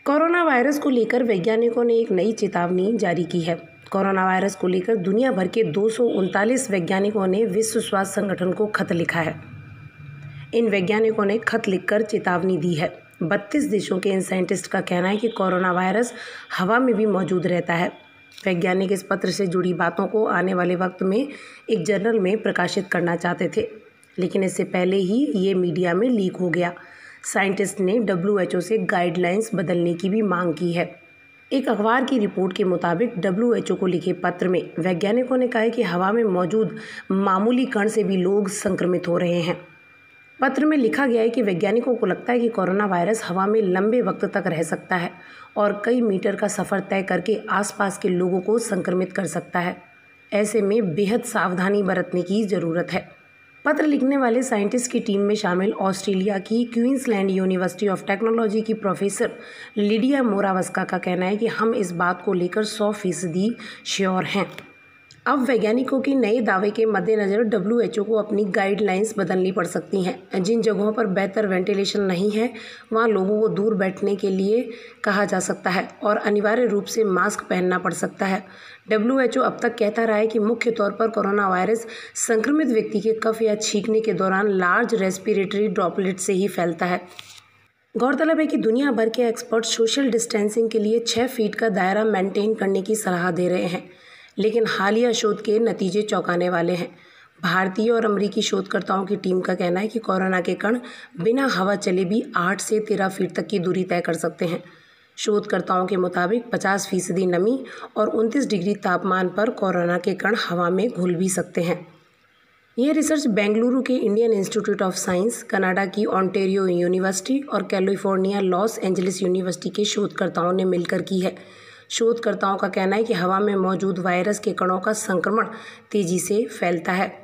Corona virus को लेकर वैज्ञानिकों ने एक नई चेतावनी जारी की है। कोरोना वायरस को लेकर दुनिया भर के 239 वैज्ञानिकों ने विश्व स्वास्थ्य संगठन को खत लिखा है। इन वैज्ञानिकों ने खत लिखकर चेतावनी दी है। 32 देशों के इन साइंटिस्ट का कहना है कि कोरोना वायरस हवा में भी मौजूद रहता है। वैज्ञानिक इस पत्र से जुड़ी बातों को आने वाले वक्त में एक जर्नल में प्रकाशित करना चाहते थे, लेकिन इससे पहले ही ये मीडिया में लीक हो गया। साइंटिस्ट ने WHO से गाइडलाइंस बदलने की भी मांग की है। एक अखबार की रिपोर्ट के मुताबिक WHO को लिखे पत्र में वैज्ञानिकों ने कहा है कि हवा में मौजूद मामूली कण से भी लोग संक्रमित हो रहे हैं। पत्र में लिखा गया है कि वैज्ञानिकों को लगता है कि कोरोना वायरस हवा में लंबे वक्त तक रह सकता है और कई मीटर का सफ़र तय करके आसपास के लोगों को संक्रमित कर सकता है। ऐसे में बेहद सावधानी बरतने की ज़रूरत है। पत्र लिखने वाले साइंटिस्ट की टीम में शामिल ऑस्ट्रेलिया की क्वींसलैंड यूनिवर्सिटी ऑफ टेक्नोलॉजी की प्रोफेसर लिडिया मोरावस्का का कहना है कि हम इस बात को लेकर 100% श्योर हैं। अब वैज्ञानिकों के नए दावे के मद्देनज़र WHO को अपनी गाइडलाइंस बदलनी पड़ सकती हैं। जिन जगहों पर बेहतर वेंटिलेशन नहीं है वहाँ लोगों को दूर बैठने के लिए कहा जा सकता है और अनिवार्य रूप से मास्क पहनना पड़ सकता है। WHO अब तक कहता रहा है कि मुख्य तौर पर कोरोना वायरस संक्रमित व्यक्ति के कफ या छींकने के दौरान लार्ज रेस्पिरेटरी ड्रॉपलेट से ही फैलता है। गौरतलब है कि दुनिया भर के एक्सपर्ट सोशल डिस्टेंसिंग के लिए 6 फीट का दायरा मेंटेन करने की सलाह दे रहे हैं, लेकिन हालिया शोध के नतीजे चौंकाने वाले हैं। भारतीय और अमेरिकी शोधकर्ताओं की टीम का कहना है कि कोरोना के कण बिना हवा चले भी 8 से 13 फीट तक की दूरी तय कर सकते हैं। शोधकर्ताओं के मुताबिक 50% नमी और 29 डिग्री तापमान पर कोरोना के कण हवा में घुल भी सकते हैं। ये रिसर्च बेंगलुरु के Indian institute of science, Canada की ओंटारियो यूनिवर्सिटी और कैलिफोर्निया लॉस एंजलिस यूनिवर्सिटी के शोधकर्ताओं ने मिलकर की है। शोधकर्ताओं का कहना है कि हवा में मौजूद वायरस के कणों का संक्रमण तेजी से फैलता है।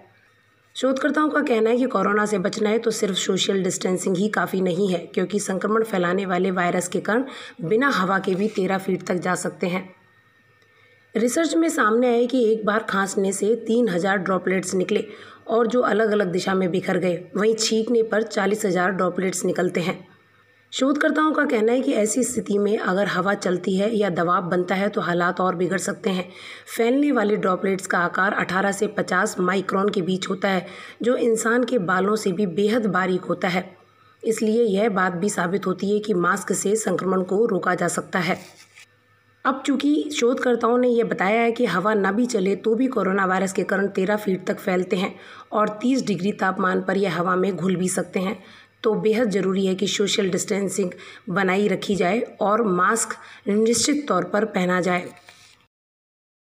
शोधकर्ताओं का कहना है कि कोरोना से बचना है तो सिर्फ सोशल डिस्टेंसिंग ही काफ़ी नहीं है, क्योंकि संक्रमण फैलाने वाले वायरस के कण बिना हवा के भी 13 फीट तक जा सकते हैं। रिसर्च में सामने आया कि एक बार खांसने से 3000 ड्रॉपलेट्स निकले और जो अलग अलग दिशा में बिखर गए, वहीं छींकने पर 40,000 ड्रॉपलेट्स निकलते हैं। शोधकर्ताओं का कहना है कि ऐसी स्थिति में अगर हवा चलती है या दबाव बनता है तो हालात और बिगड़ सकते हैं। फैलने वाले ड्रॉपलेट्स का आकार 18 से 50 माइक्रोन के बीच होता है, जो इंसान के बालों से भी बेहद बारीक होता है। इसलिए यह बात भी साबित होती है कि मास्क से संक्रमण को रोका जा सकता है। अब चूंकि शोधकर्ताओं ने यह बताया है कि हवा न भी चले तो भी कोरोना वायरस के कण 13 फीट तक फैलते हैं और 30 डिग्री तापमान पर यह हवा में घुल भी सकते हैं, तो बेहद ज़रूरी है कि सोशल डिस्टेंसिंग बनाई रखी जाए और मास्क निश्चित तौर पर पहना जाए।